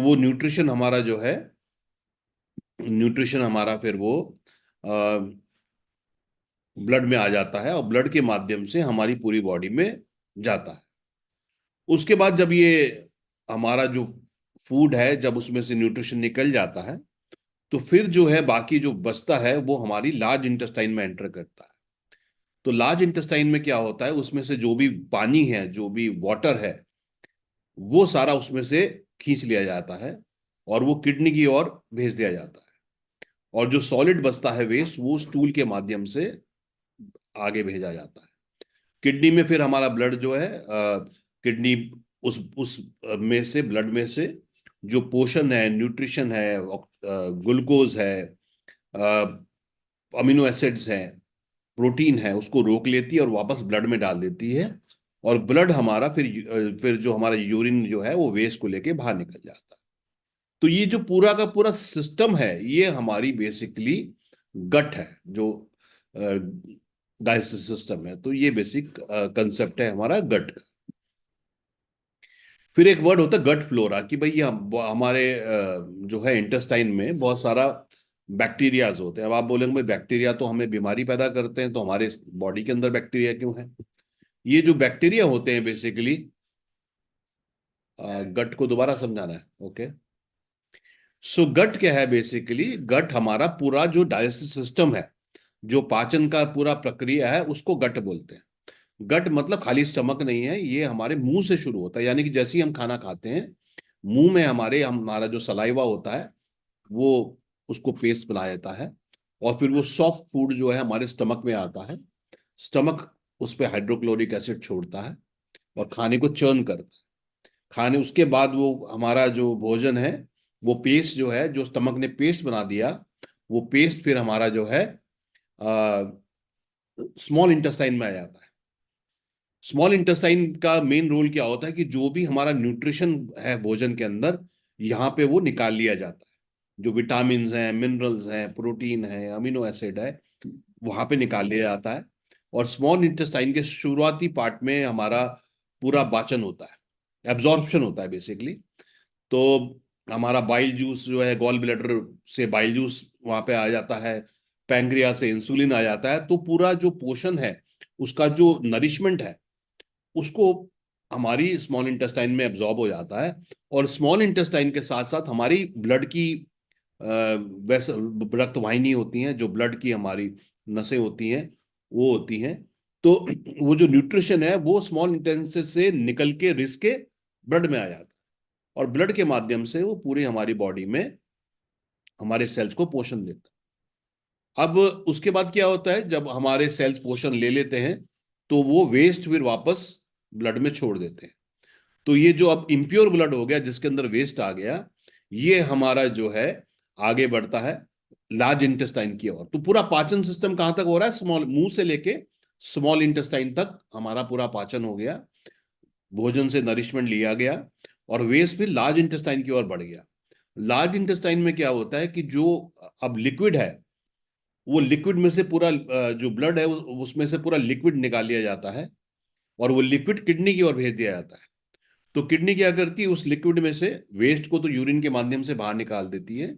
तो वो न्यूट्रिशन हमारा जो है, न्यूट्रिशन हमारा फिर वो ब्लड में आ जाता है और ब्लड के माध्यम से हमारी पूरी बॉडी में जाता है। उसके बाद जब ये हमारा जो फूड है, जब उसमें से न्यूट्रिशन निकल जाता है, तो फिर जो है बाकी जो बचता है वो हमारी लार्ज इंटेस्टाइन में एंटर करता है। तो लार्ज इंटेस्टाइन में क्या होता है, उसमें से जो भी पानी है, जो भी वाटर है, वो सारा उसमें से खींच लिया जाता है और वो किडनी की ओर भेज दिया जाता है। और जो सॉलिड बचता है वेस्ट, वो स्टूल के माध्यम से आगे भेजा जाता है। किडनी में फिर हमारा ब्लड जो है, किडनी उस में से, ब्लड में से जो पोषण है, न्यूट्रिशन है, ग्लूकोज है, अमीनो एसिड्स हैं, प्रोटीन है, उसको रोक लेती है और वापस ब्लड में डाल देती है। और ब्लड हमारा फिर जो हमारा यूरिन जो है वो वेस्ट को लेके बाहर निकल जाता है। तो ये जो पूरा का पूरा सिस्टम है, ये हमारी बेसिकली गट है, जो डाइजेस्टिव सिस्टम है। तो ये बेसिक कंसेप्ट है हमारा गट का। फिर एक वर्ड होता है गट फ्लोरा, कि भाई हमारे जो है इंटेस्टाइन में बहुत सारा बैक्टीरियाज होते हैं। अब आप बोलेंगे भाई बैक्टीरिया तो हमें बीमारी पैदा करते हैं, तो हमारे बॉडी के अंदर बैक्टीरिया क्यों है? ये जो बैक्टीरिया होते हैं बेसिकली, गट को दोबारा समझाना है, ओके। सो गट क्या है? बेसिकली गट हमारा पूरा जो डाइजेस्टिव सिस्टम है, जो पाचन का पूरा प्रक्रिया है, उसको गट बोलते हैं। गट मतलब खाली स्टमक नहीं है, ये हमारे मुंह से शुरू होता है। यानी कि जैसे ही हम खाना खाते हैं, मुंह में हमारा जो सलाइवा होता है, वो उसको पेस्ट बनाया जाता है। और फिर वो सॉफ्ट फूड जो है हमारे स्टमक में आता है। स्टमक उस पर हाइड्रोक्लोरिक एसिड छोड़ता है और खाने को चर्न करता है। खाने उसके बाद वो हमारा जो भोजन है, वो पेस्ट जो है, जो स्टमक ने पेस्ट बना दिया, वो पेस्ट फिर हमारा जो है स्मॉल इंटेस्टाइन में आ जाता है। स्मॉल इंटेस्टाइन का मेन रोल क्या होता है कि जो भी हमारा न्यूट्रिशन है भोजन के अंदर, यहाँ पे वो निकाल लिया जाता है। जो विटामिन हैं, मिनरल्स हैं, प्रोटीन है, अमीनो एसिड है, वहां पे निकाल लिया जाता है। और स्मॉल इंटेस्टाइन के शुरुआती पार्ट में हमारा पूरा पाचन होता है, एब्जॉर्प्शन होता है बेसिकली। तो हमारा बाइल जूस जो है, गॉल ब्लैडर से बाइल जूस वहां पे आ जाता है, पैंक्रिया से इंसुलिन आ जाता है। तो पूरा जो पोषण है, उसका जो नरिशमेंट है, उसको हमारी स्मॉल इंटेस्टाइन में एब्जॉर्ब हो जाता है। और स्मॉल इंटेस्टाइन के साथ साथ हमारी ब्लड की वैसे रक्तवाहिनी होती हैं, जो ब्लड की हमारी नसें होती हैं, वो होती हैं। तो वो जो न्यूट्रिशन है वो स्मॉल इंटेस्टाइन से निकल के रिस के ब्लड में आ जाता है। और ब्लड के माध्यम से वो पूरी हमारी बॉडी में हमारे सेल्स को पोषण देता है। अब उसके बाद क्या होता है, जब हमारे सेल्स पोषण ले लेते हैं, तो वो वेस्ट फिर वापस ब्लड में छोड़ देते हैं। तो ये जो अब इम्प्योर ब्लड हो गया, जिसके अंदर वेस्ट आ गया, ये हमारा जो है आगे बढ़ता है लार्ज इंटेस्टाइन की ओर। तो पूरा पाचन सिस्टम कहां तक हो रहा है? स्मॉल, मुंह से लेके स्मॉल इंटेस्टाइन तक हमारा पूरा पाचन हो गया, भोजन से नरिशमेंट लिया गया, और वेस्ट फिर लार्ज इंटेस्टाइन की ओर बढ़ गया। लार्ज इंटेस्टाइन में क्या होता है कि जो अब लिक्विड है, वो लिक्विड में से पूरा जो ब्लड है उसमें से पूरा लिक्विड निकाल लिया जाता है, और वो लिक्विड किडनी की ओर भेज दिया जाता है। तो किडनी क्या करती है, उस लिक्विड में से वेस्ट को तो यूरिन के माध्यम से बाहर निकाल देती है,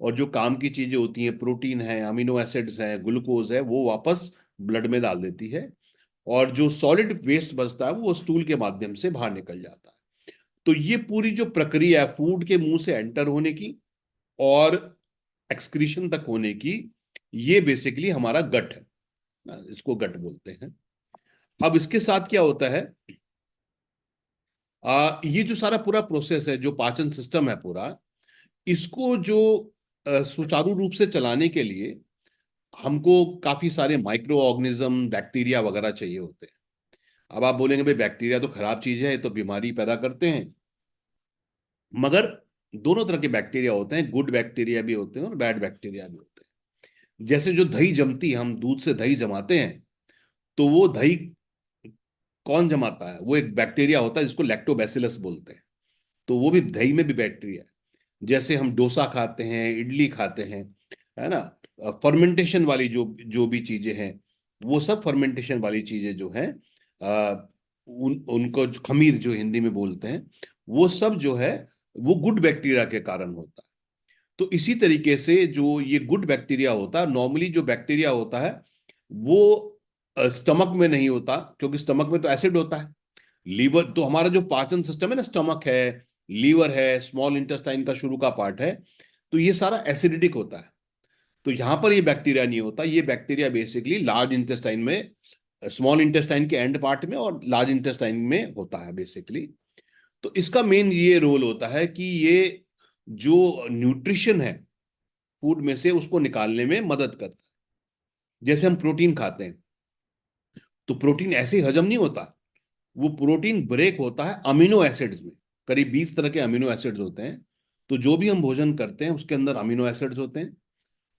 और जो काम की चीजें होती हैं, प्रोटीन है, अमीनो एसिड्स है, ग्लूकोज है, वो वापस ब्लड में डाल देती है। और जो सॉलिड वेस्ट बचता है वो स्टूल के माध्यम से बाहर निकल जाता है। तो ये पूरी जो प्रक्रिया है फूड के मुंह से एंटर होने की और एक्सक्रीशन तक होने की, ये बेसिकली हमारा गट है। इसको गट बोलते हैं। अब इसके साथ क्या होता है, ये जो सारा पूरा प्रोसेस है, जो पाचन सिस्टम है पूरा, इसको जो सुचारू रूप से चलाने के लिए हमको काफी सारे माइक्रो ऑर्गेनिज्म, बैक्टीरिया वगैरह चाहिए होते हैं। अब आप बोलेंगे भाई बैक्टीरिया तो खराब चीज है, तो बीमारी पैदा करते हैं। मगर दोनों तरह के बैक्टीरिया होते हैं, गुड बैक्टीरिया भी होते हैं और बैड बैक्टीरिया भी होते हैं। जैसे जो दही जमती है, हम दूध से दही जमाते हैं, तो वो दही कौन जमाता है? वो एक बैक्टीरिया होता है जिसको लैक्टोबैसिलस बोलते हैं। तो वो भी दही में भी बैक्टीरिया है। जैसे हम डोसा खाते हैं, इडली खाते हैं, है ना, फर्मेंटेशन वाली जो जो भी चीजें हैं, वो सब फर्मेंटेशन वाली चीजें जो हैं, उनको जो खमीर जो हिंदी में बोलते हैं, वो सब जो है वो गुड बैक्टीरिया के कारण होता है। तो इसी तरीके से जो ये गुड बैक्टीरिया होता है, नॉर्मली जो बैक्टीरिया होता है वो स्टमक में नहीं होता, क्योंकि स्टमक में तो एसिड होता है। लीवर तो हमारा जो पाचन सिस्टम है ना, स्टमक है, लीवर है, स्मॉल इंटेस्टाइन का शुरू का पार्ट है, तो ये सारा एसिडिक होता है। तो यहां पर ये बैक्टीरिया नहीं होता। ये बैक्टीरिया बेसिकली लार्ज इंटेस्टाइन में, स्मॉल इंटेस्टाइन के एंड पार्ट में और लार्ज इंटेस्टाइन में होता है बेसिकली। तो इसका मेन ये रोल होता है कि ये जो न्यूट्रिशन है फूड में से उसको निकालने में मदद करता है। जैसे हम प्रोटीन खाते हैं, तो प्रोटीन ऐसे ही हजम नहीं होता, वो प्रोटीन ब्रेक होता है अमीनो एसिड्स में। करीब 20 तरह के अमीनो एसिड्स होते हैं। तो जो भी हम भोजन करते हैं उसके अंदर अमीनो एसिड्स होते हैं।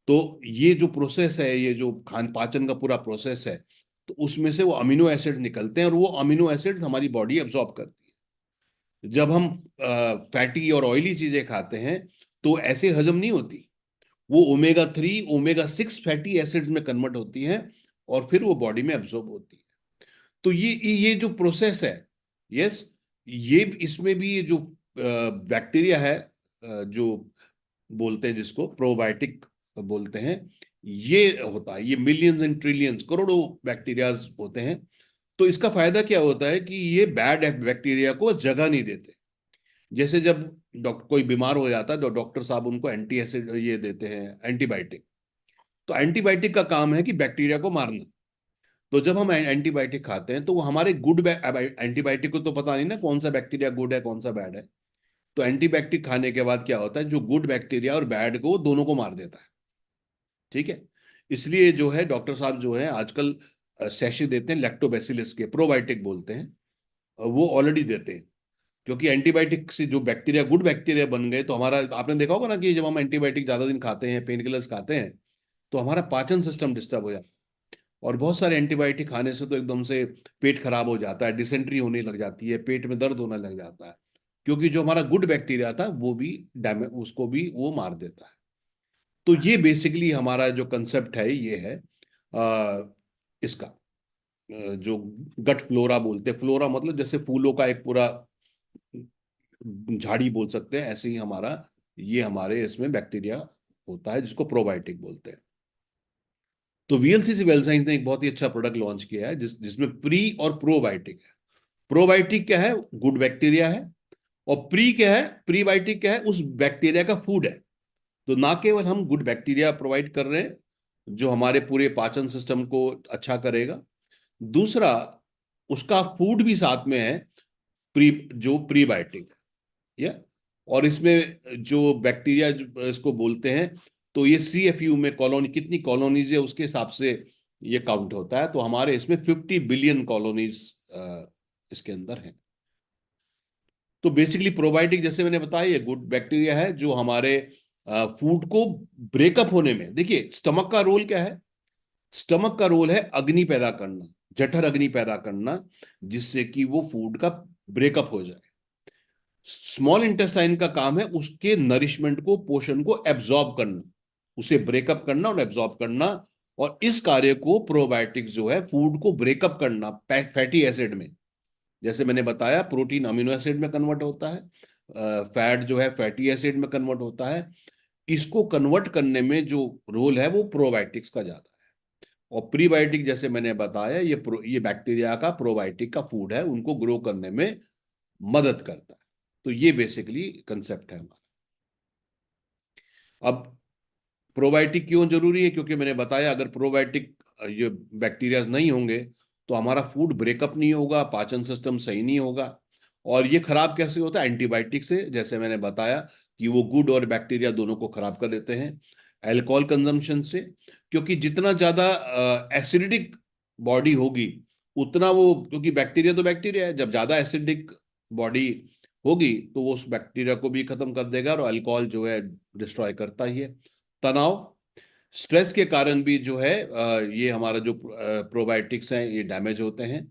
तो ये जो प्रोसेस है, ये जो खान पाचन का पूरा प्रोसेस है, तो उसमें से वो अमीनो एसिड निकलते हैं और वो अमीनो एसिड्स हमारी बॉडी एब्जॉर्ब करती है। जब हम फैटी और ऑयली चीजें खाते हैं तो ऐसे हजम नहीं होती, वो ओमेगा 3 ओमेगा 6 फैटी एसिड्स में कन्वर्ट होती हैं और फिर वो बॉडी में एब्जॉर्ब होती है। तो ये जो प्रोसेस है, यस, ये इसमें भी ये जो बैक्टीरिया है, जो बोलते हैं जिसको प्रोबायोटिक बोलते हैं, ये होता है। ये मिलियंस एंड ट्रिलियंस करोड़ों बैक्टीरियाज होते हैं। तो इसका फायदा क्या होता है कि ये बैड बैक्टीरिया को जगह नहीं देते। जैसे जब डॉक्टर कोई बीमार हो जाता है तो डॉक्टर साहब उनको एंटी एसिड ये देते हैं, एंटीबायोटिक। तो एंटीबायोटिक का काम है कि बैक्टीरिया को मारना। तो जब हम एंटीबायोटिक खाते हैं तो वो हमारे गुड, एंटीबायोटिक को तो पता नहीं ना कौन सा बैक्टीरिया गुड है कौन सा बैड है। तो एंटीबायोटिक खाने के बाद क्या होता है, जो गुड बैक्टीरिया और बैड को दोनों को मार देता है। ठीक है। इसलिए जो है डॉक्टर साहब जो है आजकल सैशे देते हैं लैक्टोबैसिलस के, प्रोबायोटिक बोलते हैं, वो ऑलरेडी देते हैं। क्योंकि एंटीबायोटिक से जो बैक्टीरिया गुड बैक्टीरिया बन गए, तो हमारा आपने देखा होगा ना कि जब हम एंटीबायोटिक ज्यादा दिन खाते हैं, पेन किलर्स खाते हैं, तो हमारा पाचन सिस्टम डिस्टर्ब हो जाता है। और बहुत सारे एंटीबायोटिक खाने से तो एकदम से पेट खराब हो जाता है, डिसेंट्री होने लग जाती है, पेट में दर्द होने लग जाता है। क्योंकि जो हमारा गुड बैक्टीरिया था वो भी डैमेज, उसको भी वो मार देता है। तो ये बेसिकली हमारा जो कंसेप्ट है ये है इसका, जो गट फ्लोरा बोलते हैं। फ्लोरा मतलब जैसे फूलों का एक पूरा झाड़ी बोल सकते हैं, ऐसे ही हमारा ये हमारे इसमें बैक्टीरिया होता है जिसको प्रोबायोटिक बोलते हैं। तो वीएलसीसी वेल साइंस ने एक बहुत ही अच्छा प्रोडक्ट लॉन्च किया है जिसमें प्री और प्रोबायोटिक है। प्रोबायोटिक क्या है, गुड बैक्टीरिया है। और प्री क्या है, प्रीबायोटिक क्या है, उस बैक्टीरिया का फूड है। तो ना केवल हम गुड बैक्टीरिया प्रोवाइड कर रहे हैं जो हमारे पूरे पाचन सिस्टम को अच्छा करेगा, दूसरा उसका फूड भी साथ में है, जो प्रीबायोटिक है। या और इसमें जो बैक्टीरिया इसको बोलते हैं, तो ये CFU में कॉलोनी, कितनी कॉलोनीज है उसके हिसाब से ये काउंट होता है। तो हमारे इसमें 50 बिलियन कॉलोनीज इसके अंदर है। तो बेसिकली प्रोबायोटिक जैसे मैंने बताया ये गुड बैक्टीरिया है जो हमारे फूड को ब्रेकअप होने में, देखिए स्टमक का रोल क्या है, स्टमक का रोल है अग्नि पैदा करना, जठर अग्नि पैदा करना, जिससे कि वो फूड का ब्रेकअप हो जाए। स्मॉल इंटेस्टाइन का काम है उसके नरिशमेंट को, पोषण को एब्जॉर्ब करना, उसे ब्रेकअप करना और एब्जॉर्ब करना। और इस कार्य को प्रोबायोटिक्स जो है फूड को ब्रेकअप करना फैटी एसिड में, जैसे मैंने बताया प्रोटीन अमीनो एसिड में कन्वर्ट होता है, फैट जो है फैटी एसिड में कन्वर्ट होता है। इसको कन्वर्ट करने में जो रोल है वो प्रोबायोटिक्स का ज्यादा है। और प्रीबायोटिक जैसे मैंने बताया ये बैक्टीरिया का प्रोबायोटिक का फूड है, उनको ग्रो करने में मदद करता है। तो ये बेसिकली कंसेप्ट है हमारा। अब प्रोबायोटिक क्यों जरूरी है, क्योंकि मैंने बताया अगर प्रोबायोटिक ये बैक्टीरिया नहीं होंगे तो हमारा फूड ब्रेकअप नहीं होगा, पाचन सिस्टम सही नहीं होगा। और ये खराब कैसे होता है, एंटीबायोटिक से, जैसे मैंने बताया कि वो गुड और बैक्टीरिया दोनों को खराब कर देते हैं। अल्कोहल कंजम्पशन से, क्योंकि जितना ज्यादा एसिडिक बॉडी होगी उतना वो, क्योंकि बैक्टीरिया तो बैक्टीरिया है, जब ज्यादा एसिडिक बॉडी होगी तो वो उस बैक्टीरिया को भी खत्म कर देगा, और अल्कोहल जो है डिस्ट्रॉय करता ही है। तनाव, स्ट्रेस के कारण भी जो है ये हमारा जो प्रोबायोटिक्स हैं ये डैमेज होते हैं।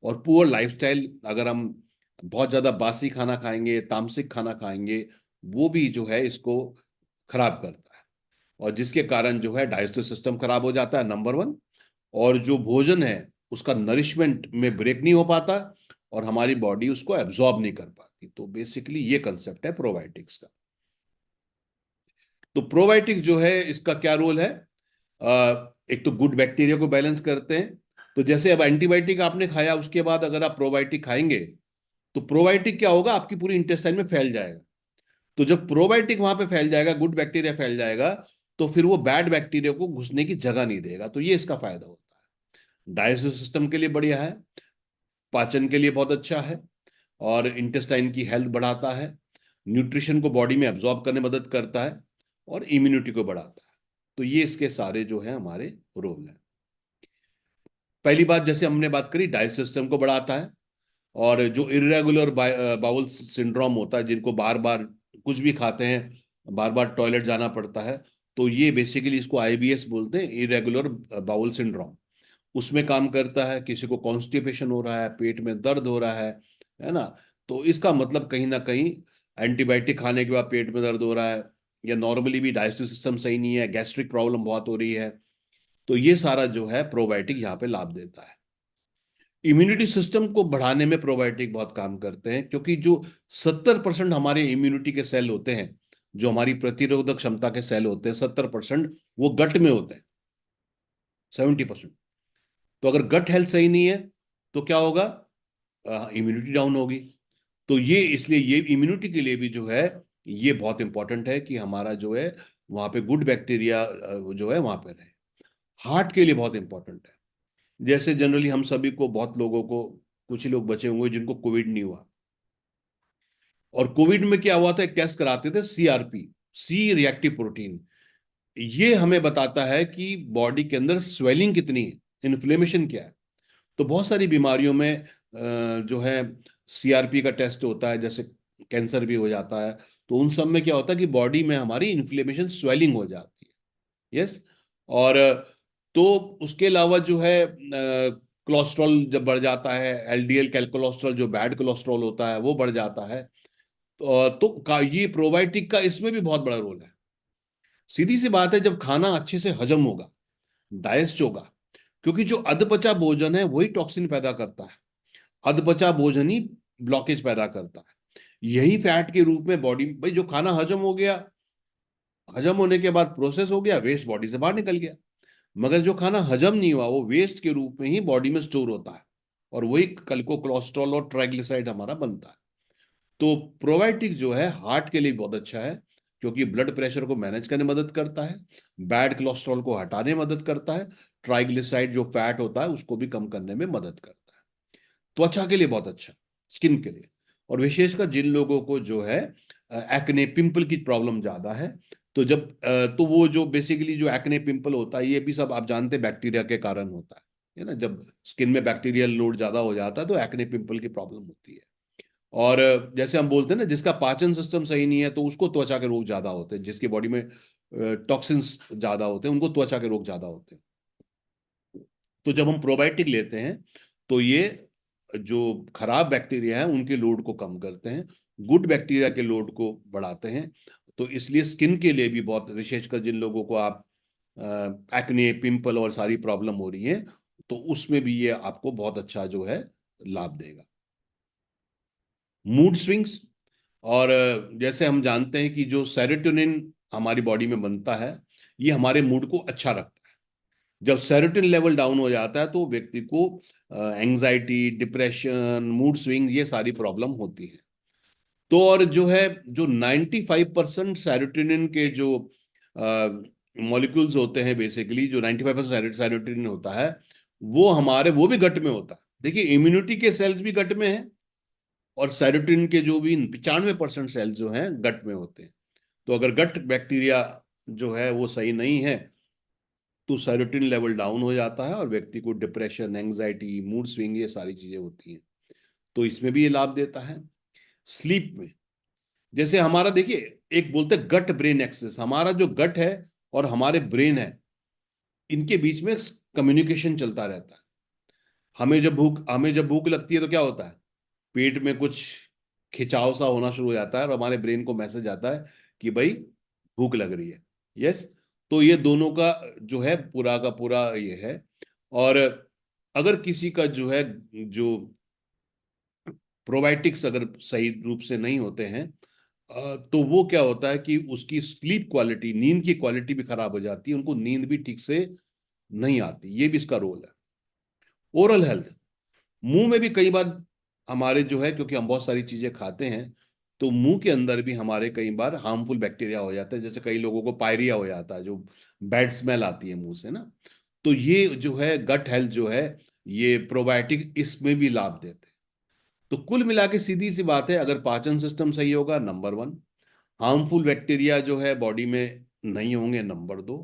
और पुअर लाइफस्टाइल, अगर हम बहुत ज्यादा बासी खाना खाएंगे, तामसिक खाना खाएंगे, वो भी जो है इसको खराब करता है। और जिसके कारण जो है डाइजेस्टिव सिस्टम खराब हो जाता है, नंबर 1। और जो भोजन है उसका नरिशमेंट में ब्रेक नहीं हो पाता, और हमारी बॉडी उसको एब्जॉर्ब नहीं कर पाती। तो बेसिकली ये कंसेप्ट है प्रोबायोटिक्स का। तो प्रोबायोटिक जो है इसका क्या रोल है? एक तो गुड बैक्टीरिया को बैलेंस करते हैं। तो जैसे अब एंटीबायोटिक आपने खाया, उसके बाद अगर आप प्रोबायोटिक खाएंगे तो प्रोबायोटिक क्या होगा, आपकी पूरी इंटेस्टाइन में फैल जाएगा। तो जब प्रोबायोटिक वहां पे फैल जाएगा, गुड बैक्टीरिया फैल जाएगा, तो फिर वो बैड बैक्टीरिया को घुसने की जगह नहीं देगा। तो ये इसका फायदा होता है। डाइजेस्टिव सिस्टम के लिए बढ़िया है, पाचन के लिए बहुत अच्छा है, और इंटेस्टाइन की हेल्थ बढ़ाता है, न्यूट्रिशन को बॉडी में एब्जॉर्ब करने में मदद करता है, और इम्यूनिटी को बढ़ाता है। तो ये इसके सारे जो है हमारे रोल हैं। पहली बात, जैसे हमने बात करी, डाइजेस्टिव सिस्टम को बढ़ाता है। और जो इरेगुलर बाउल सिंड्रोम होता है, जिनको बार बार कुछ भी खाते हैं, बार बार टॉयलेट जाना पड़ता है, तो ये बेसिकली इसको आईबीएस बोलते हैं, इरेगुलर बाउल सिंड्रोम। उसमें काम करता है। किसी को कॉन्स्टिपेशन हो रहा है, पेट में दर्द हो रहा है ना, तो इसका मतलब कहीं ना कहीं एंटीबायोटिक खाने के बाद पेट में दर्द हो रहा है, या नॉर्मली भी डाइजेस्टिव सिस्टम सही नहीं है, गैस्ट्रिक प्रॉब्लम बहुत हो रही है, तो ये सारा जो है प्रोबायोटिक यहाँ पे लाभ देता है। इम्यूनिटी सिस्टम को बढ़ाने में प्रोबायोटिक बहुत काम करते हैं, क्योंकि जो 70% हमारे इम्यूनिटी के सेल होते हैं, जो हमारी प्रतिरोधक क्षमता के सेल होते हैं, 70% वो गट में होते हैं। 70%। तो अगर गट हेल्थ सही नहीं है तो क्या होगा? इम्यूनिटी डाउन होगी। तो ये इसलिए ये इम्यूनिटी के लिए भी जो है ये बहुत इंपॉर्टेंट है कि हमारा जो है वहां पे गुड बैक्टीरिया जो है वहां पे रहे। हार्ट के लिए बहुत इंपॉर्टेंट है। जैसे जनरली हम सभी को, बहुत लोगों को, कुछ ही लोग बचे होंगे जिनको कोविड नहीं हुआ। और कोविड में क्या हुआ था, एक टेस्ट कराते थे, सीआरपी, सी रिएक्टिव प्रोटीन। ये हमें बताता है कि बॉडी के अंदर स्वेलिंग कितनी है, इन्फ्लेमेशन क्या है। तो बहुत सारी बीमारियों में जो है सीआरपी का टेस्ट होता है, जैसे कैंसर भी हो जाता है। तो उन सब में क्या होता है कि बॉडी में हमारी इन्फ्लेमेशन, स्वेलिंग हो जाती है। यस। और तो उसके अलावा जो है कोलेस्ट्रॉल जब बढ़ जाता है, एलडीएल कैल कोलेस्ट्रॉल, जो बैड कोलेस्ट्रॉल होता है, वो बढ़ जाता है। तो ये प्रोबायोटिक का इसमें भी बहुत बड़ा रोल है। सीधी सी बात है, जब खाना अच्छे से हजम होगा, डाइजेस्ट होगा, क्योंकि जो अधपचा भोजन है वही टॉक्सिन पैदा करता है। अधपचा भोजन ही ब्लॉकेज पैदा करता है। यही फैट के रूप में बॉडी, भाई जो खाना हजम हो गया, हजम होने के बाद प्रोसेस हो गया, वेस्ट बॉडी से बाहर निकल गया। मगर जो खाना हजम नहीं हुआ वो वेस्ट के रूप में ही बॉडी में स्टोर होता है, और वही कल को कोलेस्ट्रॉल और ट्राइग्लिसराइड हमारा बनता है। तो प्रोबायोटिक जो है हार्ट के लिए बहुत अच्छा है, क्योंकि ब्लड प्रेशर को मैनेज करने में मदद करता है, बैड कोलेस्ट्रॉल को हटाने में मदद करता है, ट्राइग्लिसराइड जो फैट होता है उसको भी कम करने में मदद करता है। त्वचा के लिए बहुत अच्छा, स्किन के लिए। और विशेषकर जिन लोगों को जो है एक्ने, पिंपल की प्रॉब्लम ज्यादा है, तो तो वो जो बेसिकली जो एक्ने पिंपल होता है, ये भी सब आप जानते हैं बैक्टीरिया के कारण होता है ना। जब स्किन में बैक्टीरियल लोड ज्यादा हो जाता है तो एक्ने पिंपल की प्रॉब्लम होती है। और जैसे हम बोलते हैं ना, जिसका पाचन सिस्टम सही नहीं है तो उसको त्वचा के रोग ज्यादा होते हैं। जिसकी बॉडी में टॉक्सिन्स ज्यादा होते हैं उनको त्वचा के रोग ज्यादा होते हैं। तो जब हम प्रोबायोटिक लेते हैं तो ये जो खराब बैक्टीरिया है उनके लोड को कम करते हैं, गुड बैक्टीरिया के लोड को बढ़ाते हैं। तो इसलिए स्किन के लिए भी बहुत, विशेषकर जिन लोगों को आप एक्ने, पिंपल और सारी प्रॉब्लम हो रही है, तो उसमें भी ये आपको बहुत अच्छा जो है लाभ देगा। मूड स्विंग्स, और जैसे हम जानते हैं कि जो सेरोटोनिन हमारी बॉडी में बनता है, ये हमारे मूड को अच्छा रखता है। जब सेरोटोनिन लेवल डाउन हो जाता है तो व्यक्ति को एंजाइटी, डिप्रेशन, मूड स्विंग, ये सारी प्रॉब्लम होती है। तो और जो है, जो 95% सेरोटोनिन के जो मॉलिक्यूल्स होते हैं, बेसिकली जो 95% सेरोटोनिन होता है, वो हमारे, वो भी गट में होता है। देखिए, इम्यूनिटी के सेल्स भी गट में हैं, और सेरोटोनिन के जो भी 95% सेल्स जो हैं गट में होते हैं। तो अगर गट बैक्टीरिया जो है वो सही नहीं है तो सेरोटोनिन लेवल डाउन हो जाता है, और व्यक्ति को डिप्रेशन, एंजाइटी, मूड स्विंग, ये सारी चीजें होती हैं। तो इसमें भी ये लाभ देता है। स्लीप में, जैसे हमारा देखिए, एक बोलते हैं गट ब्रेन एक्सेस, हमारा जो गट है और हमारे ब्रेन है, इनके बीच में कम्युनिकेशन चलता रहता है। हमें जब भूख लगती है तो क्या होता है, पेट में कुछ खिंचाव सा होना शुरू हो जाता है, और हमारे ब्रेन को मैसेज आता है कि भाई भूख लग रही है। यस। तो ये दोनों का जो है पूरा का पूरा ये है। और अगर किसी का जो है, जो प्रोबायोटिक्स अगर सही रूप से नहीं होते हैं तो वो क्या होता है कि उसकी स्लीप क्वालिटी, नींद की क्वालिटी भी खराब हो जाती है, उनको नींद भी ठीक से नहीं आती। ये भी इसका रोल है। ओरल हेल्थ, मुंह में भी कई बार हमारे जो है, क्योंकि हम बहुत सारी चीजें खाते हैं, तो मुंह के अंदर भी हमारे कई बार हार्मफुल बैक्टीरिया हो जाता है। जैसे कई लोगों को पायरिया हो जाता है, जो बैड स्मेल आती है मुंह से ना। तो ये जो है गट हेल्थ जो है, ये प्रोबायोटिक इसमें भी लाभ देते हैं। तो कुल मिला के सीधी सी बात है, अगर पाचन सिस्टम सही होगा, नंबर वन। हार्मफुल बैक्टीरिया जो है बॉडी में नहीं होंगे, नंबर दो।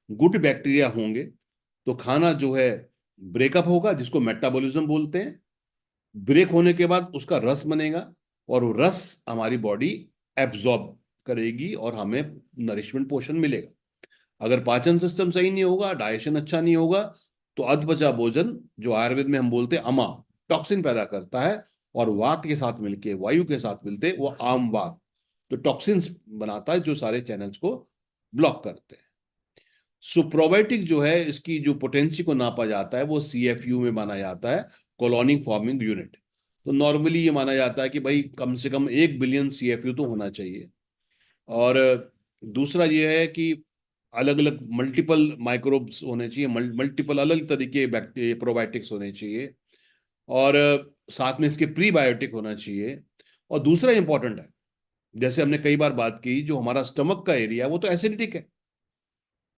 गुड बैक्टीरिया होंगे, तो खाना जो है ब्रेकअप होगा, जिसको मेटाबॉलिज्म बोलते हैं। ब्रेक होने के बाद उसका रस बनेगा, और वो रस हमारी बॉडी एब्जॉर्ब करेगी और हमें नरिशमेंट, पोषण मिलेगा। अगर पाचन सिस्टम सही नहीं होगा, डाइजेशन अच्छा नहीं होगा, तो अधपचा भोजन, जो आयुर्वेद में हम बोलते हैं अमा, टॉक्सिन पैदा करता है, और वात के साथ मिलके, वायु के साथ मिलते वो आम वात, तो टॉक्सिन्स बनाता है जो सारे चैनल्स को ब्लॉक करते हैं। सो प्रोबायोटिक जो है, इसकी जो पोटेंसी को नापा जाता है वो CFU में माना जाता है, कॉलोनी फॉर्मिंग यूनिट। तो नॉर्मली ये माना जाता है कि भाई कम से कम 1 बिलियन CFU तो होना चाहिए। और दूसरा ये है कि अलग अलग मल्टीपल माइक्रोब्स होने चाहिए, मल्टीपल अलग तरीके बैक्टीरिया प्रोबायोटिक्स होने चाहिए। और साथ में इसके प्रीबायोटिक होना चाहिए। और दूसरा इंपॉर्टेंट है, जैसे हमने कई बार बात की, जो हमारा स्टमक का एरिया है वो तो एसिडिक है।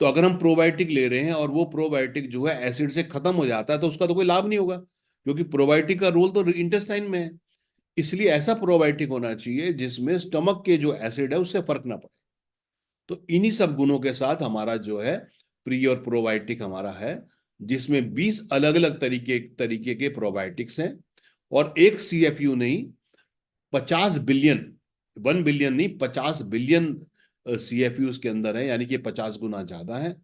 तो अगर हम प्रोबायोटिक ले रहे हैं और वो प्रोबायोटिक जो है एसिड से खत्म हो जाता है, तो उसका तो कोई लाभ नहीं होगा, क्योंकि प्रोबायोटिक का रोल तो इंटेस्टाइन में है। इसलिए ऐसा प्रोबायोटिक होना चाहिए जिसमें स्टमक के जो एसिड है उससे फर्क ना पड़े। तो इन्हीं सब गुणों के साथ हमारा जो है प्री और प्रोबायोटिक हमारा है, जिसमें 20 अलग अलग तरीके तरीके के प्रोबायोटिक्स हैं। और एक CFU नहीं, 50 बिलियन, 1 बिलियन नहीं, 50 बिलियन CFU के अंदर है, यानी कि 50 गुना ज्यादा है।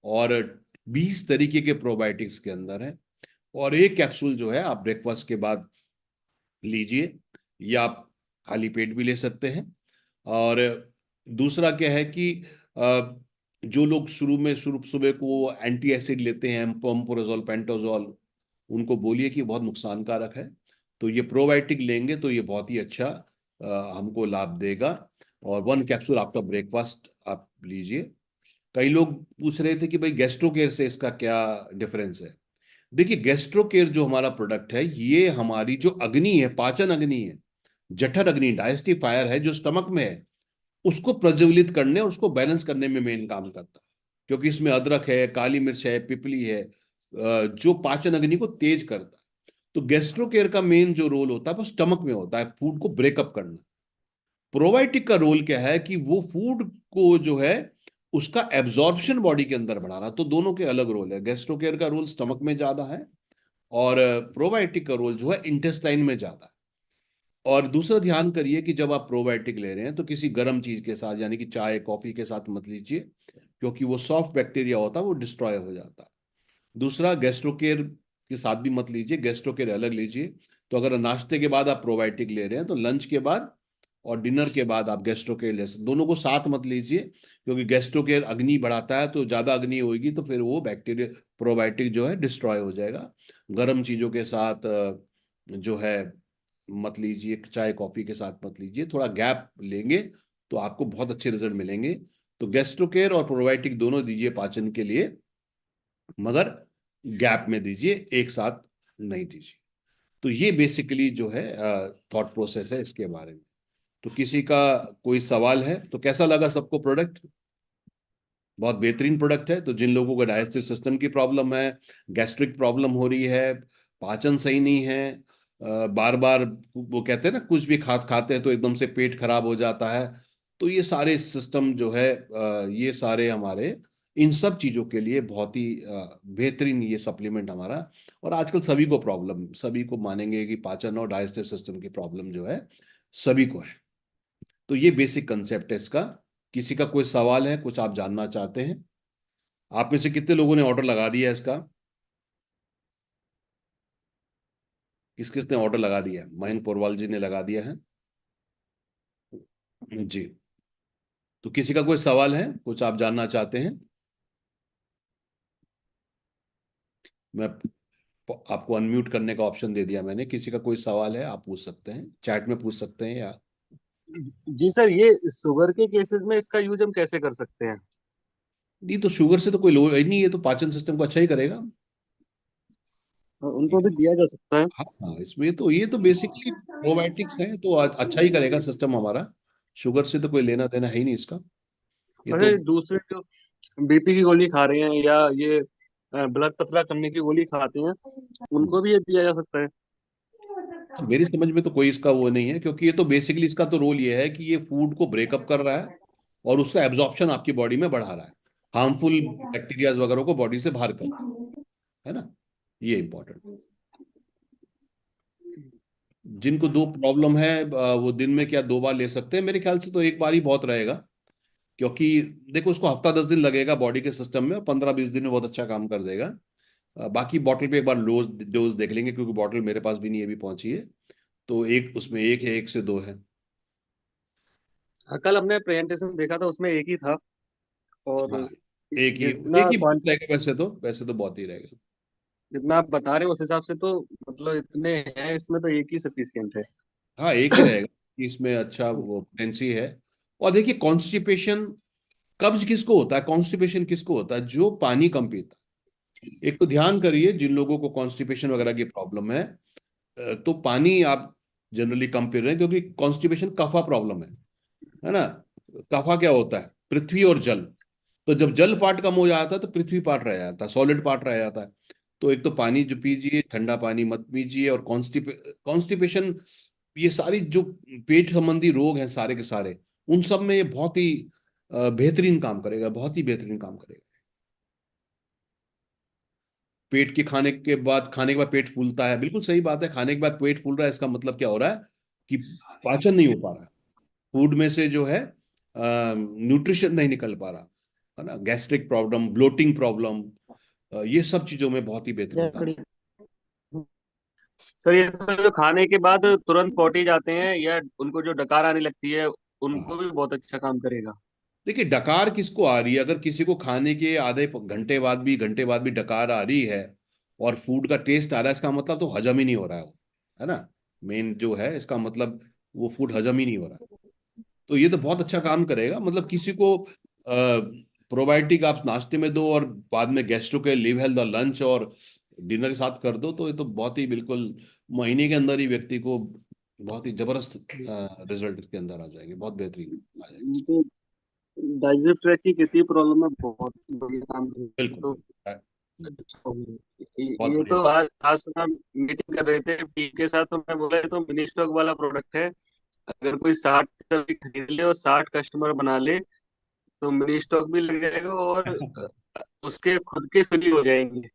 और 20 तरीके के प्रोबायोटिक्स के अंदर है। और एक कैप्सूल जो है आप ब्रेकफास्ट के बाद लीजिए, या आप खाली पेट भी ले सकते हैं। और दूसरा क्या है कि जो लोग शुरू में शुरू सुबह को एंटी एसिड लेते हैं, पोम्पोराजोल, पेंटोजोल, उनको बोलिए कि बहुत नुकसानकारक है। तो ये प्रोबायोटिक लेंगे तो ये बहुत ही अच्छा हमको लाभ देगा। और 1 कैप्सूल आफ्टर ब्रेकफास्ट आप लीजिए। कई लोग पूछ रहे थे कि भाई गैस्ट्रोकेयर से इसका क्या डिफरेंस है। देखिए, गैस्ट्रोकेयर जो हमारा प्रोडक्ट है, ये हमारी जो अग्नि है, पाचन अग्नि है, जठर अग्नि, डाइजेस्टिव फायर है जो स्टमक में है, उसको प्रज्वलित करने और उसको बैलेंस करने में मेन काम करता है। क्योंकि इसमें अदरक है, काली मिर्च है, पिपली है, जो पाचन अग्नि को तेज करता है। तो गैस्ट्रोकेयर का मेन जो रोल होता है वो स्टमक में होता है, फूड को ब्रेकअप करना। प्रोबायोटिक का रोल क्या है कि वो फूड को जो है उसका एब्जॉर्प्शन बॉडी के अंदर बढ़ाना। तो दोनों के अलग रोल है। गैस्ट्रोकेयर का रोल स्टमक में ज्यादा है, और प्रोबायोटिक का रोल जो है इंटेस्टाइन में ज्यादा है। और दूसरा ध्यान करिए कि जब आप प्रोबायोटिक ले रहे हैं तो किसी गर्म चीज के साथ, यानी कि चाय कॉफी के साथ मत लीजिए, क्योंकि वो सॉफ्ट बैक्टीरिया होता है, वो डिस्ट्रॉय हो जाता है। दूसरा, गैस्ट्रोकेयर के साथ भी मत लीजिए, गैस्ट्रोकेयर अलग लीजिए। तो अगर नाश्ते के बाद आप प्रोबायोटिक ले रहे हैं तो लंच के बाद और डिनर के बाद आप गैस्ट्रोकेयर ले सकते, दोनों को साथ मत लीजिए। क्योंकि गैस्ट्रोकेयर अग्नि बढ़ाता है, तो ज्यादा अग्नि होगी तो फिर वो बैक्टीरिया, प्रोबायोटिक जो है डिस्ट्रॉय हो जाएगा। गर्म चीजों के साथ जो है मत लीजिए, चाय कॉफी के साथ मत लीजिए, थोड़ा गैप लेंगे तो आपको बहुत अच्छे रिजल्ट मिलेंगे। तो गैस्ट्रोकेयर और प्रोबायोटिक दोनों दीजिए पाचन के लिए, मगर गैप में दीजिए, एक साथ नहीं दीजिए। तो ये बेसिकली जो है थॉट प्रोसेस है इसके बारे में। तो किसी का कोई सवाल है तो? कैसा लगा सबको प्रोडक्ट? बहुत बेहतरीन प्रोडक्ट है। तो जिन लोगों को डाइजेस्टिव सिस्टम की प्रॉब्लम है, गैस्ट्रिक प्रॉब्लम हो रही है, पाचन सही नहीं है, बार बार वो कहते हैं ना, कुछ भी खाते हैं तो एकदम से पेट खराब हो जाता है, तो ये सारे सिस्टम जो है, ये सारे हमारे इन सब चीजों के लिए बहुत ही बेहतरीन ये सप्लीमेंट हमारा। और आजकल सभी को प्रॉब्लम, सभी को मानेंगे कि पाचन और डाइजेस्टिव सिस्टम की प्रॉब्लम जो है सभी को है। तो ये बेसिक कंसेप्ट है इसका। किसी का कोई सवाल है, कुछ आप जानना चाहते हैं? आप में से कितने लोगों ने ऑर्डर लगा दिया है इसका? किस किस ने ऑर्डर लगा दिया है? मयंक पोरवाल जी ने लगा दिया है जी। तो किसी का कोई सवाल है, कुछ आप जानना चाहते हैं? मैं आपको अनम्यूट करने का ऑप्शन दे दिया मैंने। किसी का कोई सवाल है आप पूछ सकते हैं, चैट में पूछ सकते हैं या। जी सर, ये शुगर के केसेस में इसका यूज हम कैसे कर सकते हैं? नहीं तो शुगर से तो कोई लो ही नहीं, ये तो पाचन सिस्टम को अच्छा ही करेगा। उनको भी दिया जा सकता है। हाँ हाँ, इसमें तो ये तो बेसिकली प्रोबायोटिक्स है तो अच्छा ही करेगा सिस्टम हमारा। शुगर से तो कोई लेना देना है ही नहीं इसका। ये अच्छा, तो ये दूसरे जो बीपी की गोली खा रहे हैं या ये ब्लड पतला करने की गोली खाते हैं, उनको भी ये दिया जा सकता है? मेरी समझ में तो कोई इसका वो नहीं है, क्योंकि ये तो बेसिकली इसका तो रोल ये है कि ये फूड को ब्रेकअप कर रहा है और उसका एब्जॉर्प्शन आपकी बॉडी में बढ़ा रहा है, हार्मफुल बैक्टीरियाज वगैरह को बॉडी से बाहर कर रहा है ना। ये इंपॉर्टेंट। जिनको दो प्रॉब्लम है वो दिन में क्या 2 बार ले सकते हैं, मेरे ख्याल से तो एक बार ही बहुत रहेगा। क्योंकि देखो उसको हफ्ता 10 दिन लगेगा बॉडी के सिस्टम में, और 15-20 दिन में बहुत अच्छा काम कर देगा। बाकी बॉटल पे एक बार डोज डोज देख लेंगे, क्योंकि बॉटल मेरे पास भी नहीं अभी पहुंची है। तो एक उसमें एक है, 1 से 2 है। हाँ, कल हमने प्रेजेंटेशन देखा था, उसमें एक ही था। और हाँ, एक जितना ही बहुत रहेगा, वैसे तो बहुत ही रहेगा। जितना आप बता रहे हो उस हिसाब से तो मतलब इतने हैं इसमें, तो एक ही सफिशियंट है। हाँ, एक ही रहेगा कि इसमें अच्छा वो पोटेंसी है। और देखिए कॉन्स्टिपेशन, कब्ज किसको होता है, कॉन्स्टिपेशन किसको होता है, जो पानी कम पीता है। एक तो ध्यान करिए जिन लोगों को कॉन्स्टिपेशन वगैरह की प्रॉब्लम है, तो पानी आप जनरली कम पी रहे हैं, क्योंकि कॉन्स्टिपेशन कफा प्रॉब्लम है ना। कफा क्या होता है, पृथ्वी और जल। तो जब जल पार्ट कम हो जाता है तो पृथ्वी पार्ट रह जाता है, सॉलिड पार्ट रह जाता है। तो एक तो पानी जो पीजिए, ठंडा पानी मत पीजिए। और कॉन्स्टिपेशन, ये सारी जो पेट संबंधी रोग हैं सारे के सारे, उन सब में ये बहुत ही बेहतरीन काम करेगा, बहुत ही बेहतरीन काम करेगा। पेट के खाने के बाद पेट फूलता है, बिल्कुल सही बात है। खाने के बाद पेट फूल रहा है, इसका मतलब क्या हो रहा है कि पाचन नहीं हो पा रहा है। फूड में से जो है न्यूट्रिशन नहीं निकल पा रहा है ना। गैस्ट्रिक प्रॉब्लम, ब्लोटिंग प्रॉब्लम, ये सब चीजों में बहुत ही बेहतरीन काम। लकड़ी। सर, ये तो जो खाने के बाद तुरंत पौटी जाते हैं या उनको जो डकार आने लगती है, उनको हाँ, भी बहुत अच्छा काम करेगा। देखिए डकार किसको आ रही है, अगर किसी को खाने के आधे घंटे बाद भी डकार आ रही है और फूड का टेस्ट आ रहा है, इसका मतलब तो हजम ही नहीं हो रहा है वो, है ना। मेन जो है इसका मतलब वो फूड हजम ही नहीं हो रहा है। तो ये तो बहुत अच्छा काम करेगा। मतलब किसी को प्रोबायोटिक आप नाश्ते में दो और बाद में गैस्ट्रो के लिव हेल्थ और लंच और डिनर के साथ कर दो, तो ये तो बहुत ही बिल्कुल महीने के अंदर ही व्यक्ति को बहुत ही जबरदस्त रिजल्ट इसके अंदर आ जाएंगे, बहुत बेहतरीन आ जाएंगे। उनको डाइजेस्ट ट्रैक की किसी प्रॉब्लम में बहुत बढ़िया काम करेगा। बिल्कुल तो बिल्कुल। अच्छा होगा। बहुत ये बढ़िया। तो आज सुबह मीटिंग कर रहे थे टीम के साथ, तो मैं बोला ये तो मिनी स्टॉक वाला प्रोडक्ट है। अगर कोई 60 कभी खरीद ले और 60 कस्टमर बना ले, तो मिनी स्टॉक भी लग जाएगा और उसके खुद के फ्री हो जाएंगे।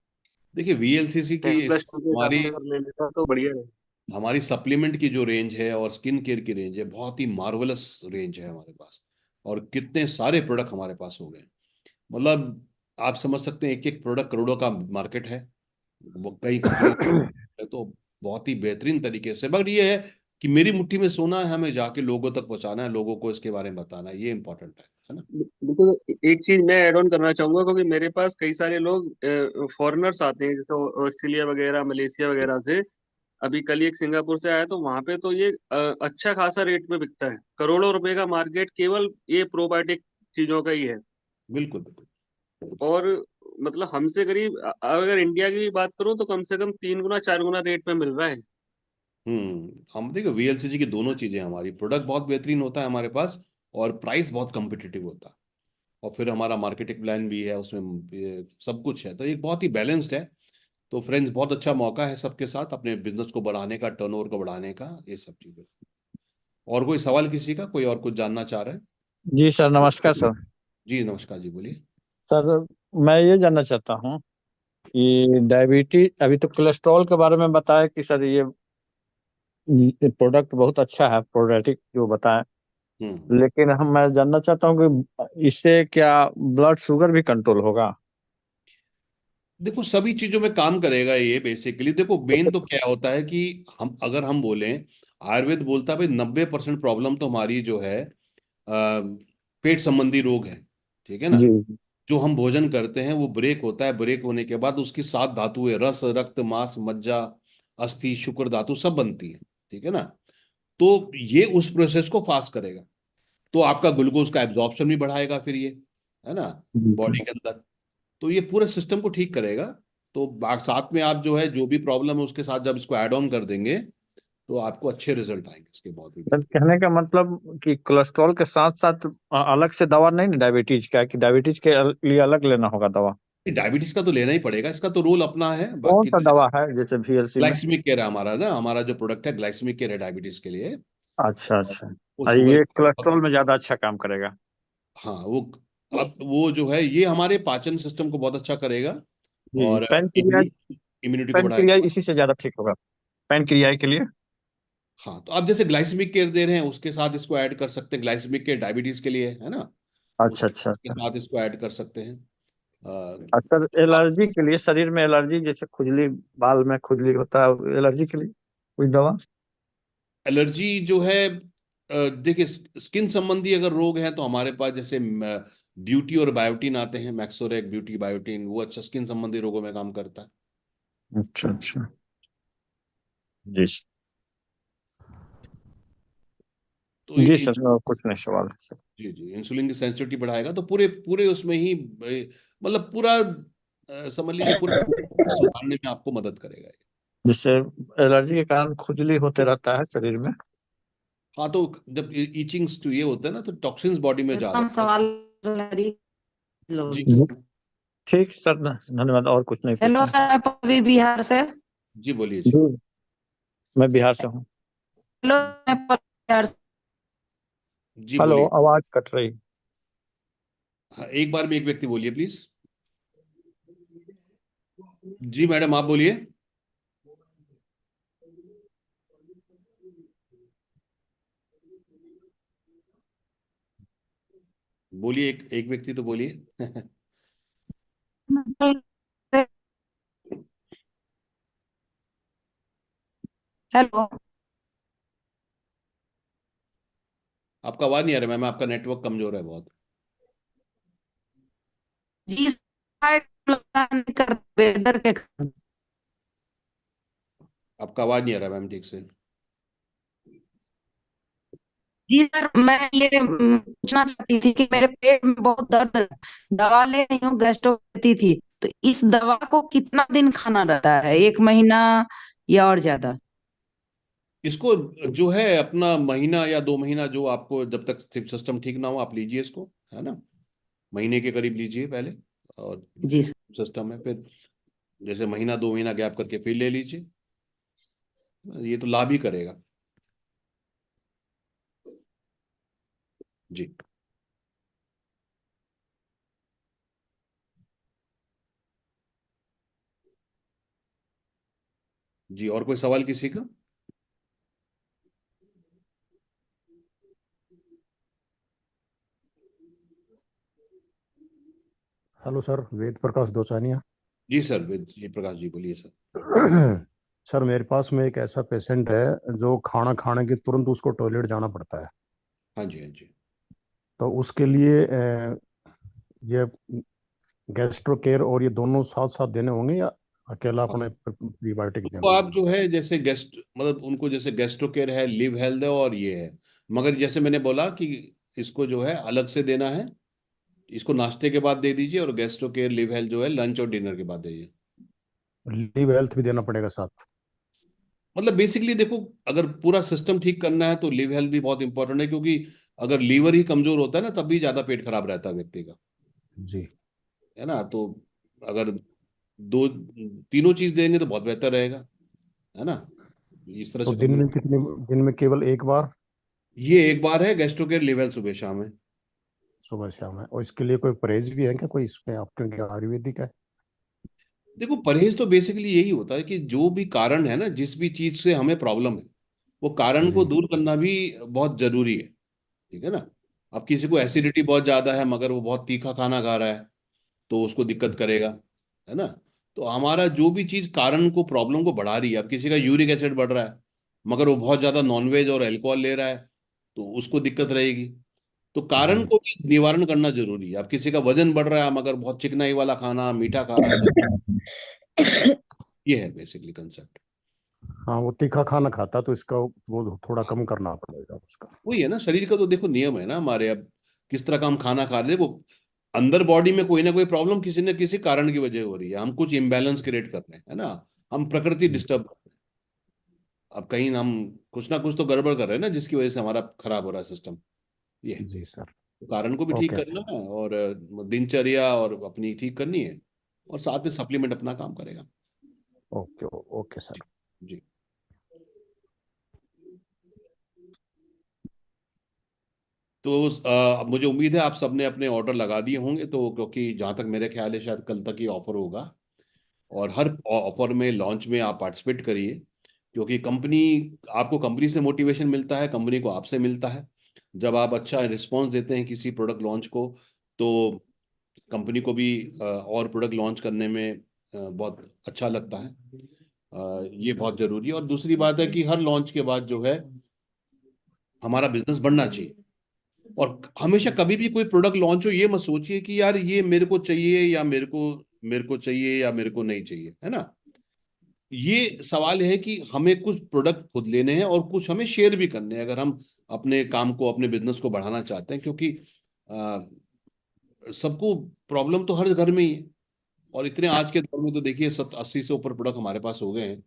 देखिए वीएलसीसी की 10+2 के हिसाब हमारी से अगर ले लेता तो बढ़िया है। हमारी सप्लीमेंट की जो रेंज है और स्किन केयर की रेंज है, बहुत ही मार्वलस रेंज है हमारे पास। और कितने सारे प्रोडक्ट हमारे पास हो गए, मतलब आप समझ सकते हैं एक एक प्रोडक्ट करोड़ों का मार्केट है। वो कई कंपनी है, तो बहुत ही बेहतरीन तरीके से। मगर ये है कि मेरी मुट्ठी में सोना है, हमें जाके लोगों तक पहुंचाना है, लोगों को इसके बारे में बताना है, ये इंपॉर्टेंट है ना। बिल्कुल। एक चीज मैं ऐड ऑन करना चाहूंगा, क्योंकि मेरे पास कई सारे लोग फॉरेनर्स आते हैं, जैसे ऑस्ट्रेलिया वगैरह, मलेशिया वगैरह से। अभी कल ही एक सिंगापुर से आया, तो वहां पे तो ये अच्छा खासा रेट में बिकता है। करोड़ों रुपए का मार्केट केवल ये प्रोबायोटिक चीजों का ही है। बिल्कुल बिल्कुल। और मतलब हमसे करीब अगर इंडिया की बात करूं तो कम से कम 3 गुना 4 गुना रेट में मिल रहा है। हम देखो वीएलसीसी की दोनों चीजें, हमारी प्रोडक्ट बहुत बेहतरीन होता है हमारे पास, और प्राइस बहुत कम्पिटिटिव होता है। और फिर हमारा मार्केटिंग प्लान भी है उसमें, ये सब कुछ है, तो ये बहुत ही बैलेंस्ड है। तो फ्रेंड्स, बहुत अच्छा मौका है सबके साथ अपने बिजनेस को बढ़ाने का, टर्नओवर को बढ़ाने का, ये सब चीजें। और कोई सवाल किसी का, कोई और कुछ जानना चाह रहे हैं? जी सर, नमस्कार सर। जी नमस्कार जी, बोलिए। सर, मैं ये जानना चाहता हूँ कि डायबिटीज, अभी तो कोलेस्ट्रॉल के बारे में बताया कि सर ये प्रोडक्ट बहुत अच्छा है, प्रोडाइटिक जो बताएं। हम्म। लेकिन मैं जानना चाहता हूँ कि इससे क्या ब्लड शुगर भी कंट्रोल होगा? देखो सभी चीजों में काम करेगा ये बेसिकली। देखो मेन तो क्या होता है कि हम बोलें, आयुर्वेद बोलता है भाई 90% प्रॉब्लम तो हमारी जो है पेट संबंधी रोग है, ठीक है ना। जी। जो हम भोजन करते हैं वो ब्रेक होता है, ब्रेक होने के बाद उसकी 7 धातुएं, रस, रक्त, मांस, मज्जा, अस्थि, शुक्र धातु सब बनती है, ठीक है ना। तो ये उस प्रोसेस को फास्ट करेगा, तो आपका ग्लूकोज का एब्जॉर्प्शन भी बढ़ाएगा फिर ये, है ना, बिल्कुल। बॉडी के अंदर। तो ये पूरे सिस्टम को ठीक करेगा। तो साथ में आप जो है जो भी प्रॉब्लम है उसके साथ जब इसको ऐड ऑन कर देंगे तो आपको अच्छे रिजल्ट आएंगे इसके, बहुत ही सर बेहतर। कहने का मतलब कि कोलेस्ट्रॉल के साथ साथ अलग से दवा नहीं ना डायबिटीज का, कि डायबिटीज के लिए अलग लेना होगा दवा? डायबिटीज का तो लेना ही पड़ेगा, इसका तो रोल अपना है, कौन बाकी सा दवा है जैसे VLC में? ग्लाइसेमिक केयर है हमारा ना, हमारा जो प्रोडक्ट है ग्लाइसेमिक केयर है डायबिटीज के लिए। अच्छा और अच्छा। वो और शुगर, ये कोलेस्ट्रॉल में ज्यादा अच्छा काम करेगा? हाँ वो, अब वो जो है ये हमारे पाचन सिस्टम को बहुत अच्छा करेगा जी। और पैनक्रियाज, इम्यूनिटी को पैनक्रियाज बढ़ाएगा। इसी से ज्यादा ठीक होगा, पैनक्रियाज के लिए? हाँ, तो आप जैसे ग्लाइसेमिक केयर दे रहे हैं उसके साथ इसको ऐड कर सकते हैं, ग्लाइसेमिक केयर डायबिटीज के लिए है ना, अच्छा उसके अच्छा उसके अच्छा। साथ इसको ऐड कर सकते हैं। और सर आप एलर्जी के लिए, शरीर में एलर्जी जैसे खुजली, बाल में खुजली होता है, एलर्जी के लिए कोई दवा? एलर्जी जो है, देखिए स्किन संबंधी अगर रोग है तो हमारे पास जैसे ब्यूटी और बायोटीन आते हैं, मैक्सोरेक ब्यूटी बायोटीन, वो अच्छा स्किन संबंधी रोगों में काम करता है। अच्छा अच्छा। जी तो जी सर, और कुछ नहीं सवाल है। जी जी, इंसुलिन की सेंसिटिविटी बढ़ाएगा तो पूरे पूरे उसमें ही मतलब पूरा समझ लीजिए पूरा सुधारने में आपको मदद करेगा ये। जिससे एलर्जी के कारण खुजली होते रहता है शरीर में। हाँ, तो जब ईचिंग्स तो ये होता है ना, तो टॉक्सिन्स बॉडी में जा हम रहे हैं। सवाल लो। जी ठीक सर, धन्यवाद, और कुछ नहीं हेलो पूछना। सर, मैं पल्लवी बिहार से। जी, बोलिए जी। जी, मैं बिहार से हूँ। हेलो, मैं पल्लवी बिहार से। जी हेलो, बोलिए। आवाज कट रही। हाँ, एक बार में एक व्यक्ति बोलिए प्लीज। जी मैडम, आप बोलिए। बोलिए, एक एक व्यक्ति तो बोलिए। हेलो आपका आवाज नहीं आ रहा मैम, आपका नेटवर्क कमजोर है बहुत। जी सर, प्लान कर वेदर के। आपका आवाज नहीं आ रहा मैम ठीक से। जी सर, मैं ये पूछना चाहती थी कि मेरे पेट में बहुत दर्द है। दवा ले रही हूँ, गैस्ट्रोपैथी थी। तो इस दवा को कितना दिन खाना रहता है, 1 महीना या और ज्यादा? इसको जो है अपना महीना या 2 महीना, जो आपको जब तक सिस्टम ठीक ना हो आप लीजिए इसको, है ना, महीने के करीब लीजिए पहले। और जी सर। सिस्टम है फिर जैसे महीना 2 महीना गैप करके फिर ले लीजिए, ये तो लाभ ही करेगा। जी जी, और कोई सवाल किसी का? Hello sir, Ved Prakash दोसानिया। जी सर, जी प्रकाश जी बोलिए सर। सर मेरे पास में एक ऐसा पेशेंट है जो खाना खाने के तुरंत उसको टॉयलेट जाना पड़ता है। हाँ जी, हाँ जी। तो उसके लिए ये गैस्ट्रो केयर और ये दोनों साथ साथ देने होंगे या अकेला हाँ, अपने प्रीबायोटिक उनको देना आप होगा? जो है जैसे गेस्ट मतलब उनको जैसे गेस्ट्रो केयर है, लिव हेल्थ है और ये है, मगर जैसे मैंने बोला कि इसको जो है अलग से देना है, इसको नाश्ते के बाद दे दीजिए और गेस्ट्रो केयर लिव हेल्थ जो है लंच और डिनर के बाद दीजिए। लिव हेल्थ भी देना पड़ेगा साथ? मतलब बेसिकली देखो, अगर पूरा सिस्टम ठीक करना है तो लिव हेल्थ भी बहुत इंपॉर्टेंट है, क्योंकि अगर लीवर ही कमजोर होता है ना तब भी ज्यादा पेट खराब रहता है व्यक्ति का, जी। है ना। तो अगर दो तीनों चीज देंगे तो बहुत बेहतर रहेगा, है ना, इस तरह तो से दिन कम। में कितने, दिन में केवल एक बार? ये एक बार है गेस्ट्रो केयर लिव हेल्थ, सुबह शाम है। सुबह शाम है? और इसके लिए कोई परहेज भी है क्या कोई इसमें, आप क्योंकि आयुर्वेदिक है? देखो परहेज तो बेसिकली यही होता है कि जो भी कारण है ना, जिस भी चीज से हमें प्रॉब्लम है वो कारण को जी। दूर करना भी बहुत जरूरी है, ठीक है ना। अब किसी को एसिडिटी बहुत ज्यादा है मगर वो बहुत तीखा खाना खा रहा है तो उसको दिक्कत करेगा, है ना। तो हमारा जो भी चीज कारण को, प्रॉब्लम को बढ़ा रही है, अब किसी का यूरिक एसिड बढ़ रहा है मगर वो बहुत ज्यादा नॉनवेज और अल्कोहल ले रहा है तो उसको दिक्कत रहेगी। तो कारण जी को भी निवारण करना जरूरी है। अब किसी का वजन बढ़ रहा है, हम अगर बहुत चिकनाई वाला खाना मीठा खा रहा है, ये है बेसिकली कंसेप्ट। हाँ, वो तीखा खाना खाता तो इसका वो थोड़ा कम करना पड़ेगा उसका। वही है ना, शरीर का तो देखो नियम है ना हमारे। अब किस तरह का हम खाना खा रहे हैं, देखो अंदर बॉडी में कोई ना कोई प्रॉब्लम किसी न किसी कारण की वजह हो रही है, हम कुछ इम्बैलेंस क्रिएट कर रहे हैं, है ना, हम प्रकृति जी डिस्टर्ब कर रहे हैं। अब कहीं हम कुछ ना कुछ तो गड़बड़ कर रहे हैं ना, जिसकी वजह से हमारा खराब हो रहा है सिस्टम। ये है। जी सर। तो कारण को भी ठीक ओके। करना है, और दिनचर्या और अपनी ठीक करनी है, और साथ में सप्लीमेंट अपना काम करेगा। ओके। Okay sir. जी। तो मुझे उम्मीद है आप सबने अपने ऑर्डर लगा दिए होंगे, तो क्योंकि जहाँ तक मेरे ख्याल है शायद कल तक ही ऑफर होगा, और हर ऑफर में लॉन्च में आप पार्टिसिपेट करिए, क्योंकि कंपनी, आपको कंपनी से मोटिवेशन मिलता है, कंपनी को आपसे मिलता है। जब आप अच्छा रिस्पॉन्स देते हैं किसी प्रोडक्ट लॉन्च को, तो कंपनी को भी और प्रोडक्ट लॉन्च करने में बहुत अच्छा लगता है। ये बहुत जरूरी है। और दूसरी बात है कि हर लॉन्च के बाद जो है हमारा बिजनेस बढ़ना चाहिए। और हमेशा कभी भी कोई प्रोडक्ट लॉन्च हो, ये मत सोचिए कि यार ये मेरे को चाहिए या मेरे को चाहिए या मेरे को नहीं चाहिए, है ना। ये सवाल है कि हमें कुछ प्रोडक्ट खुद लेने हैं और कुछ हमें शेयर भी करने हैं, अगर हम अपने काम को, अपने बिजनेस को बढ़ाना चाहते हैं, क्योंकि अ, सबको प्रॉब्लम तो हर घर में ही है। और इतने आज के दौर में तो देखिए 80 से ऊपर प्रोडक्ट हमारे पास हो गए हैं।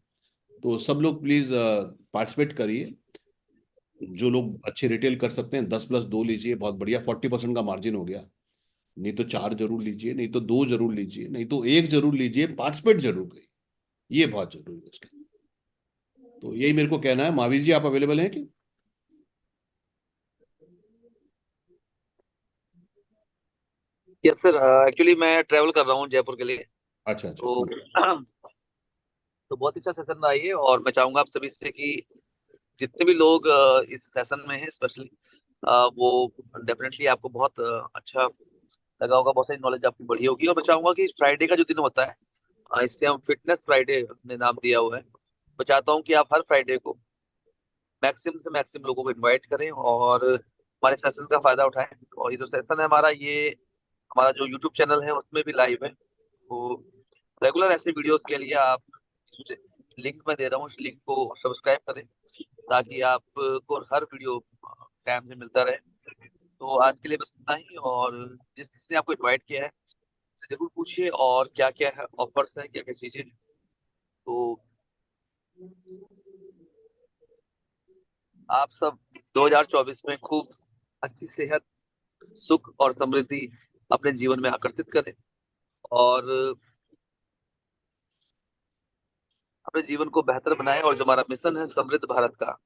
तो सब लोग प्लीज पार्टिसिपेट करिए। जो लोग अच्छे रिटेल कर सकते हैं 10+2 लीजिए, बहुत बढ़िया, 40% का मार्जिन हो गया। नहीं तो 4 जरूर लीजिए, नहीं तो 2 जरूर लीजिए, नहीं तो 1 जरूर लीजिए, पार्टिसिपेट जरूर करिए। ये बहुत जरूरी है उसके। तो यही मेरे को कहना है। महावीर जी, आप अवेलेबल हैं क्या? यस सर, एक्चुअली मैं ट्रैवल कर रहा हूँ जयपुर के लिए। अच्छा अच्छा, तो ठीक। तो बहुत अच्छा सेशन रहा ये, और मैं चाहूंगा आप सभी से कि जितने भी लोग इस सेशन में हैं स्पेशली, वो डेफिनेटली आपको बहुत अच्छा लगा होगा, बहुत सारी नॉलेज आपकी बढ़ी होगी। और मैं चाहूंगा कि फ्राइडे का जो दिन होता है, इससे हम फिटनेस फ्राइडे ने नाम दिया हुआ है। मैं चाहता हूँ कि आप हर फ्राइडे को मैक्सिमम से मैक्सिमम लोगों को इनवाइट करें और हमारे सेशन का फायदा उठाएं। और ये जो सेशन है हमारा, ये हमारा जो यूट्यूब चैनल है उसमें भी लाइव है। तो रेगुलर ऐसे वीडियोस के लिए आप लिंक मैं दे रहा हूँ, उस लिंक को सब्सक्राइब करें, ताकि आपको हर वीडियो टाइम से मिलता रहे। तो आज के लिए बस इतना ही, और जिसने आपको इनवाइट किया है उससे जरूर पूछिए और क्या क्या है ऑफर्स है, क्या क्या चीजें हैं। तो आप सब 2024 में खूब अच्छी सेहत, सुख और समृद्धि अपने जीवन में आकर्षित करें, और अपने जीवन को बेहतर बनाएं। और जो हमारा मिशन है समृद्ध भारत का,